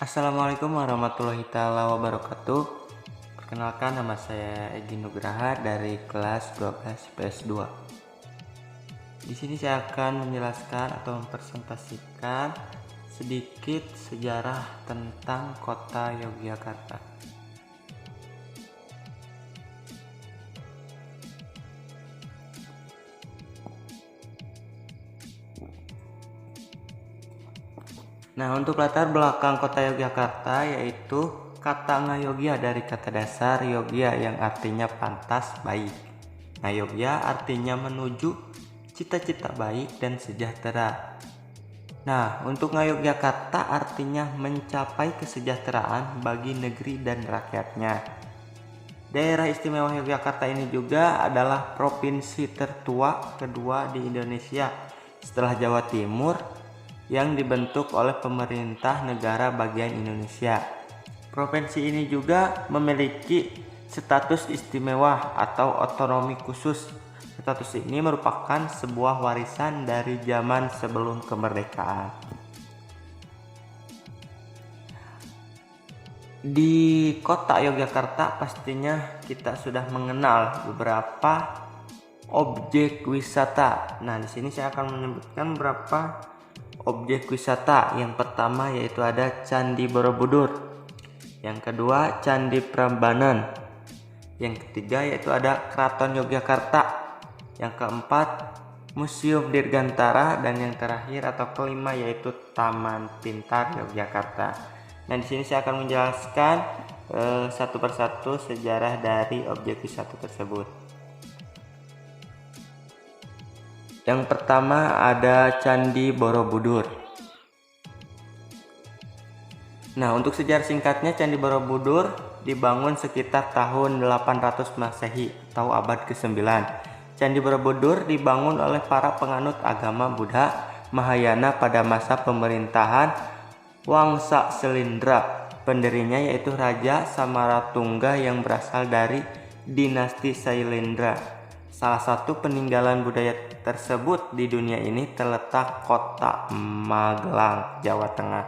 Assalamualaikum warahmatullahi taala wabarakatuh. Perkenalkan, nama saya Egi Nugraha dari kelas 12 IPS 2. Di sini saya akan menjelaskan atau mempresentasikan sedikit sejarah tentang kota Yogyakarta. Nah, untuk latar belakang kota Yogyakarta yaitu kata ngayogya dari kata dasar yogya yang artinya pantas, baik. Ngayogya artinya menuju cita-cita baik dan sejahtera. Nah, untuk Ngayogyakarta artinya mencapai kesejahteraan bagi negeri dan rakyatnya. Daerah istimewa Yogyakarta ini juga adalah provinsi tertua kedua di Indonesia setelah Jawa Timur yang dibentuk oleh pemerintah negara bagian Indonesia. Provinsi ini juga memiliki status istimewa atau otonomi khusus. Status ini merupakan sebuah warisan dari zaman sebelum kemerdekaan. Di kota Yogyakarta pastinya kita sudah mengenal beberapa objek wisata. Nah, di sini saya akan menyebutkan beberapa objek wisata. Yang pertama yaitu ada Candi Borobudur. Yang kedua Candi Prambanan. Yang ketiga yaitu ada Keraton Yogyakarta. Yang keempat Museum Dirgantara, dan yang terakhir atau kelima yaitu Taman Pintar Yogyakarta. Nah, di sini saya akan menjelaskan satu persatu sejarah dari objek wisata tersebut. Yang pertama ada Candi Borobudur. Nah, untuk sejarah singkatnya, Candi Borobudur dibangun sekitar tahun 800 Masehi atau abad ke-9. Candi Borobudur dibangun oleh para penganut agama Buddha Mahayana pada masa pemerintahan Wangsa Selendra. Pendirinya yaitu Raja Samaratungga yang berasal dari dinasti Sailendra. Salah satu peninggalan budaya tersebut di dunia ini terletak kota Magelang, Jawa Tengah.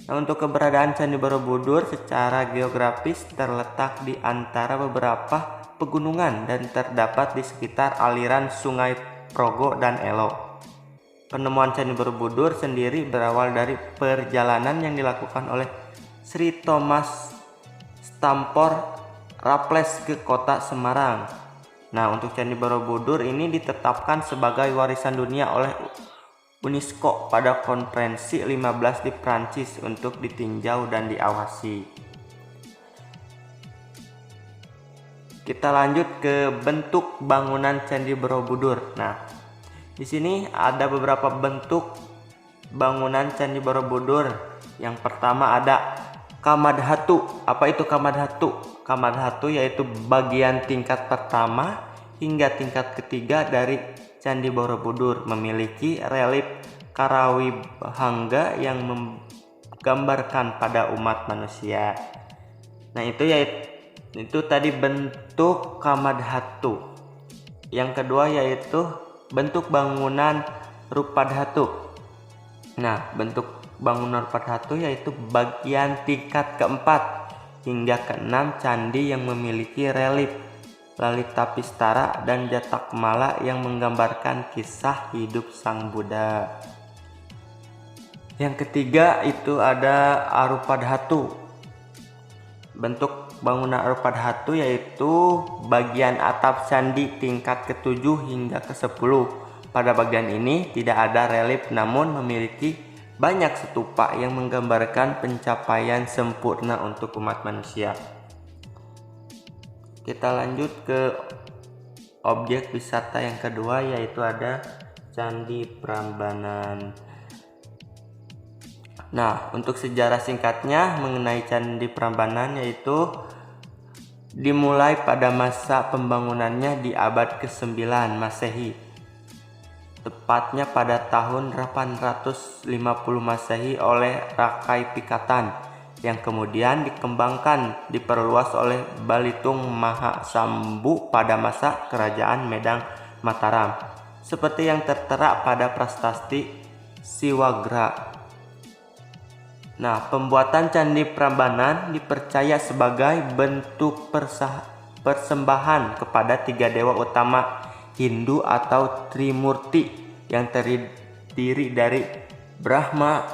Nah, untuk keberadaan Candi Borobudur secara geografis terletak di antara beberapa pegunungan dan terdapat di sekitar aliran Sungai Progo dan Elo. Penemuan Candi Borobudur sendiri berawal dari perjalanan yang dilakukan oleh Sri Thomas Stampor Raffles ke kota Semarang. Nah, untuk Candi Borobudur ini ditetapkan sebagai warisan dunia oleh UNESCO pada konferensi 15 di Prancis untuk ditinjau dan diawasi. Kita lanjut ke bentuk bangunan Candi Borobudur. Nah, di sini ada beberapa bentuk bangunan Candi Borobudur. Yang pertama ada Kamadhatu. Apa itu Kamadhatu? Kamadhatu yaitu bagian tingkat pertama hingga tingkat ketiga dari Candi Borobudur, memiliki relief Karawibahanga yang menggambarkan pada umat manusia. Nah, itu tadi bentuk Kamadhatu. Yang kedua yaitu bentuk bangunan Rupadhatu. Nah, bentuk bangunan Rupadhatu yaitu bagian tingkat keempat hingga keenam candi yang memiliki relief Lalitapistara dan Jatakmala yang menggambarkan kisah hidup Sang Buddha. Yang ketiga itu ada Arupadhatu. Bentuk bangunan Arupadhatu yaitu bagian atap candi tingkat ke-7 hingga ke-10. Pada bagian ini tidak ada relief namun memiliki banyak stupa yang menggambarkan pencapaian sempurna untuk umat manusia. Kita lanjut ke objek wisata yang kedua yaitu ada Candi Prambanan. Nah, untuk sejarah singkatnya mengenai Candi Prambanan yaitu dimulai pada masa pembangunannya di abad ke-9 Masehi. Tepatnya pada tahun 850 Masehi oleh Rakai Pikatan yang kemudian dikembangkan diperluas oleh Balitung Mahasambu pada masa kerajaan Medang Mataram, seperti yang tertera pada prasasti Siwagra. Nah, pembuatan Candi Prambanan dipercaya sebagai bentuk persembahan kepada 3 dewa utama Hindu atau Trimurti yang terdiri dari Brahma,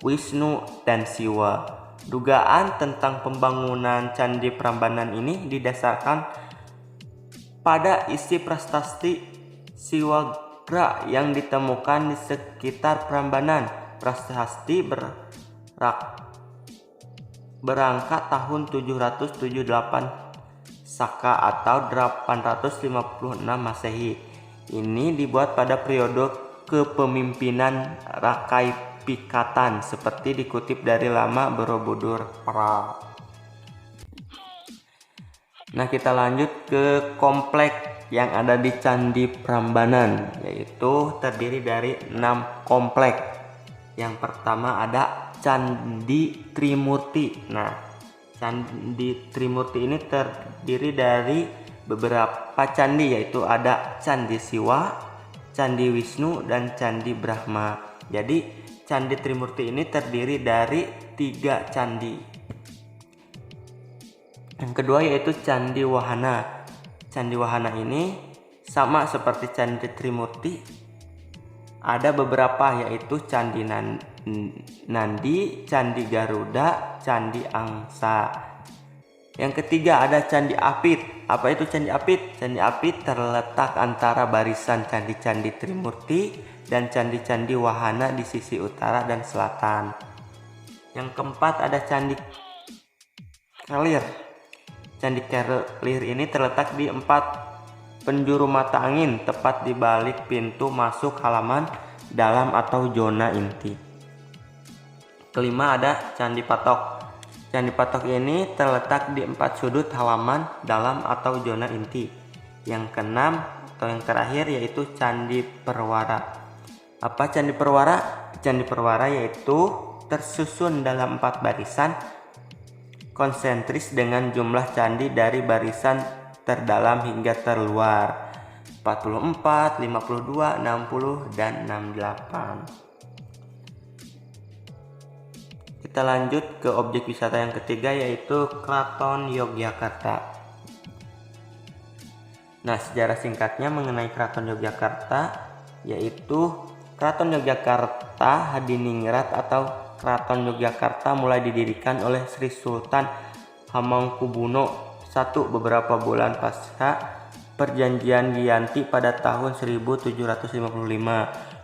Wisnu, dan Siwa. Dugaan tentang pembangunan Candi Prambanan ini didasarkan pada isi prasasti Siwagra yang ditemukan di sekitar Prambanan. Prasasti berangkat tahun 778 Saka atau 856 Masehi. Ini dibuat pada periode kepemimpinan Rakai Pikatan seperti dikutip dari Lama Borobudur Pra. Nah, kita lanjut ke komplek yang ada di Candi Prambanan, yaitu terdiri dari 6 komplek. Yang pertama ada Candi Trimurti. Nah, Candi Trimurti ini terdiri dari beberapa candi, yaitu ada Candi Siwa, Candi Wisnu, dan Candi Brahma. Jadi Candi Trimurti ini terdiri dari 3 candi. Yang kedua yaitu Candi Wahana. Candi Wahana ini sama seperti Candi Trimurti. Ada beberapa, yaitu Candi Nandi, Candi Garuda, Candi Angsa. Yang ketiga ada Candi Apit. Apa itu Candi Apit? Candi Apit terletak antara barisan candi-candi Trimurti dan candi-candi Wahana di sisi utara dan selatan. Yang keempat ada Candi Kelir. Candi Kelir ini terletak di 4 penjuru mata angin, tepat di balik pintu masuk halaman dalam atau zona inti. Kelima ada Candi Patok. Candi Patok ini terletak di 4 sudut halaman dalam atau zona inti. Yang keenam atau yang terakhir yaitu Candi Perwara. Apa Candi Perwara? Candi Perwara yaitu tersusun dalam 4 barisan konsentris dengan jumlah candi dari barisan terdalam hingga terluar 44, 52, 60, dan 68. Kita lanjut ke objek wisata yang ketiga yaitu Keraton Yogyakarta. Nah, sejarah singkatnya mengenai Keraton Yogyakarta yaitu Keraton Yogyakarta Hadiningrat atau Keraton Yogyakarta mulai didirikan oleh Sri Sultan Hamengkubuwono I beberapa bulan pasca Perjanjian Giyanti pada tahun 1755.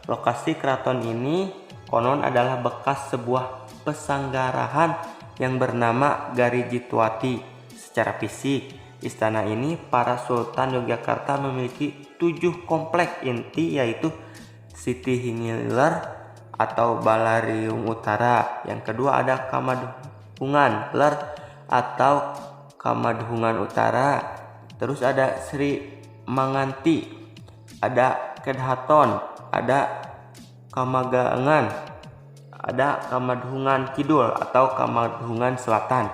Lokasi keraton ini konon adalah bekas sebuah pesanggarahan yang bernama Garijitwati. Secara fisik, istana ini para Sultan Yogyakarta memiliki 7 komplek inti, yaitu Siti Hingiler atau Balariung Utara. Yang kedua ada Kamadhungan Ler atau Kamadhungan Utara. Terus ada Sri Manganti, ada Kedhaton, ada Kamagangan, ada Kamadhungan Kidul atau Kamadhungan Selatan,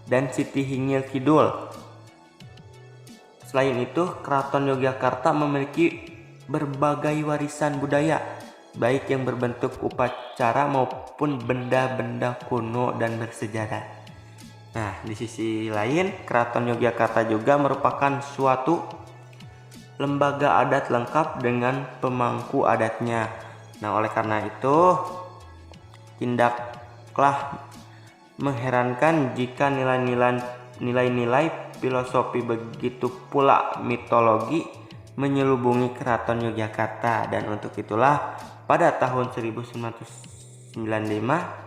dan Siti Hingil Kidul. Selain itu, Keraton Yogyakarta memiliki berbagai warisan budaya, baik yang berbentuk upacara maupun benda-benda kuno dan bersejarah. Nah, di sisi lain, Keraton Yogyakarta juga merupakan suatu lembaga adat lengkap dengan pemangku adatnya. Nah, oleh karena itu, tindaklah mengherankan jika nilai-nilai filosofi begitu pula mitologi menyelubungi Keraton Yogyakarta. Dan untuk itulah pada tahun 1995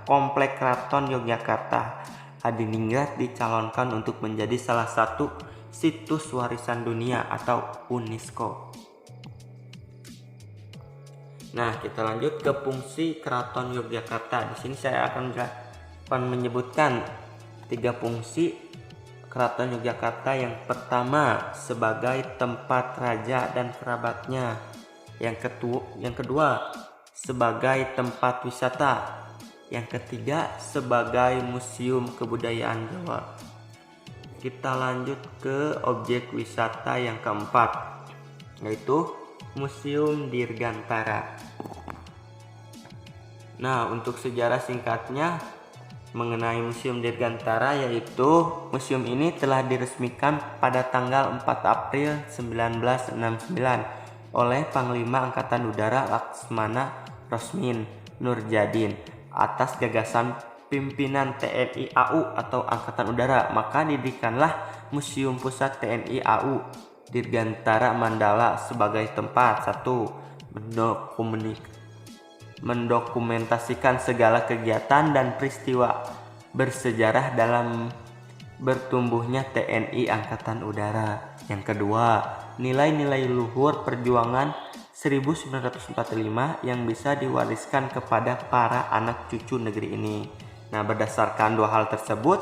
komplek Keraton Yogyakarta Hadiningrat dicalonkan untuk menjadi salah satu situs warisan dunia atau UNESCO. Nah, kita lanjut ke fungsi Keraton Yogyakarta. Di sini saya akan menyebutkan 3 fungsi Keraton Yogyakarta. Yang pertama, sebagai tempat raja dan kerabatnya. Yang kedua, sebagai tempat wisata. Yang ketiga, sebagai museum kebudayaan Jawa. Kita lanjut ke objek wisata yang keempat, yaitu Museum Dirgantara. Nah, untuk sejarah singkatnya, mengenai Museum Dirgantara, yaitu museum ini telah diresmikan pada tanggal 4 April 1969 oleh Panglima Angkatan Udara Laksmana Rosmin Nurjadin atas gagasan pimpinan TNI AU atau Angkatan Udara. Maka didirikanlah Museum Pusat TNI AU Dirgantara Mandala sebagai tempat satu mendokumentasikan segala kegiatan dan peristiwa bersejarah dalam bertumbuhnya TNI Angkatan Udara. Yang kedua, nilai-nilai luhur perjuangan 1945 yang bisa diwariskan kepada para anak cucu negeri ini. Nah, berdasarkan dua hal tersebut,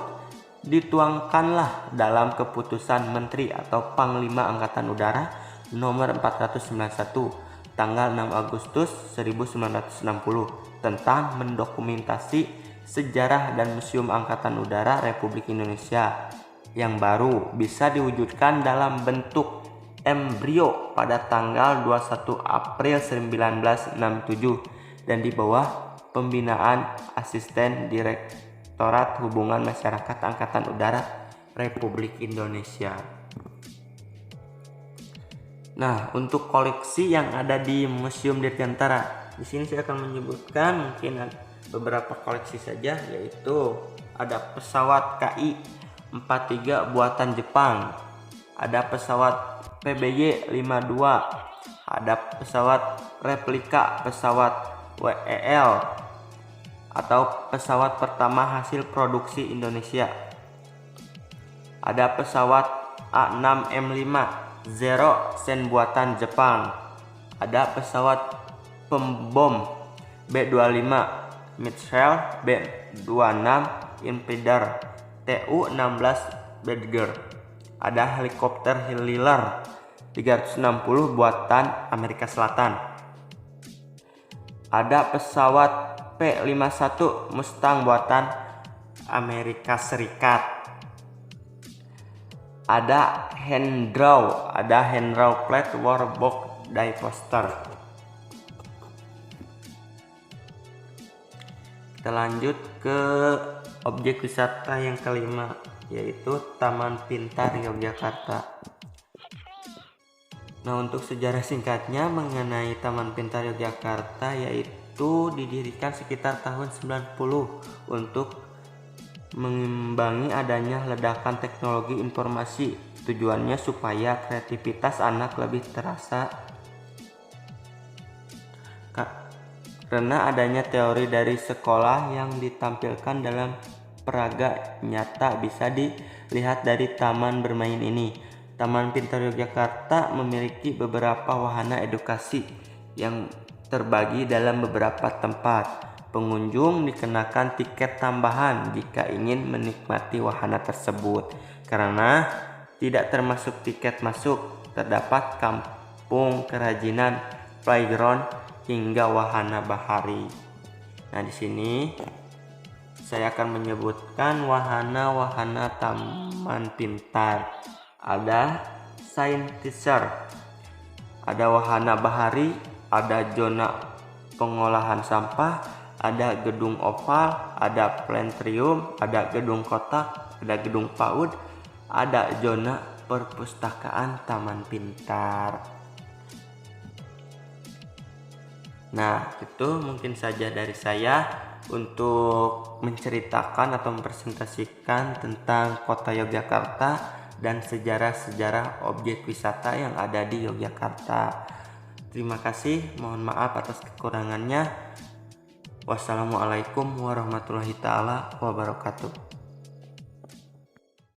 dituangkanlah dalam keputusan Menteri atau Panglima Angkatan Udara nomor 491 tanggal 6 Agustus 1960 tentang mendokumentasi sejarah dan Museum Angkatan Udara Republik Indonesia yang baru bisa diwujudkan dalam bentuk embrio pada tanggal 21 April 1967 dan di bawah pembinaan Asisten Direktorat Hubungan Masyarakat Angkatan Udara Republik Indonesia. Nah, untuk koleksi yang ada di Museum Dirgantara, di sini saya akan menyebutkan mungkin beberapa koleksi saja, yaitu ada pesawat KI-43 buatan Jepang, ada pesawat PBY-52, ada pesawat replika pesawat WEL atau pesawat pertama hasil produksi Indonesia, ada pesawat A6M5 Zero Sen buatan Jepang, ada pesawat pembom B-25 Mitchell B-26 Invader Tu-16 Badger, ada helikopter Hillyer 360 buatan Amerika Selatan, ada pesawat P-51 Mustang buatan Amerika Serikat, ada Hendraw Plate Warbox Die Poster. Kita lanjut ke objek wisata yang kelima, yaitu Taman Pintar Yogyakarta. Nah, untuk sejarah singkatnya mengenai Taman Pintar Yogyakarta, yaitu didirikan sekitar tahun 90 untuk mengimbangi adanya ledakan teknologi informasi. Tujuannya supaya kreativitas anak lebih terasa karena adanya teori dari sekolah yang ditampilkan dalam peraga nyata bisa dilihat dari taman bermain ini. Taman Pintar Yogyakarta memiliki beberapa wahana edukasi yang terbagi dalam beberapa tempat. Pengunjung dikenakan tiket tambahan jika ingin menikmati wahana tersebut. Karena tidak termasuk tiket masuk, terdapat kampung kerajinan, playground, hingga wahana bahari. Nah, di sini saya akan menyebutkan wahana-wahana Taman Pintar. Ada Science Teacher, ada wahana bahari, ada zona pengolahan sampah, ada gedung oval, ada planetarium, ada gedung kotak, ada gedung PAUD, ada zona perpustakaan Taman Pintar. Nah, itu mungkin saja dari saya untuk menceritakan atau mempresentasikan tentang kota Yogyakarta dan sejarah-sejarah objek wisata yang ada di Yogyakarta. Terima kasih, mohon maaf atas kekurangannya. Wassalamualaikum warahmatullahi taala wabarakatuh.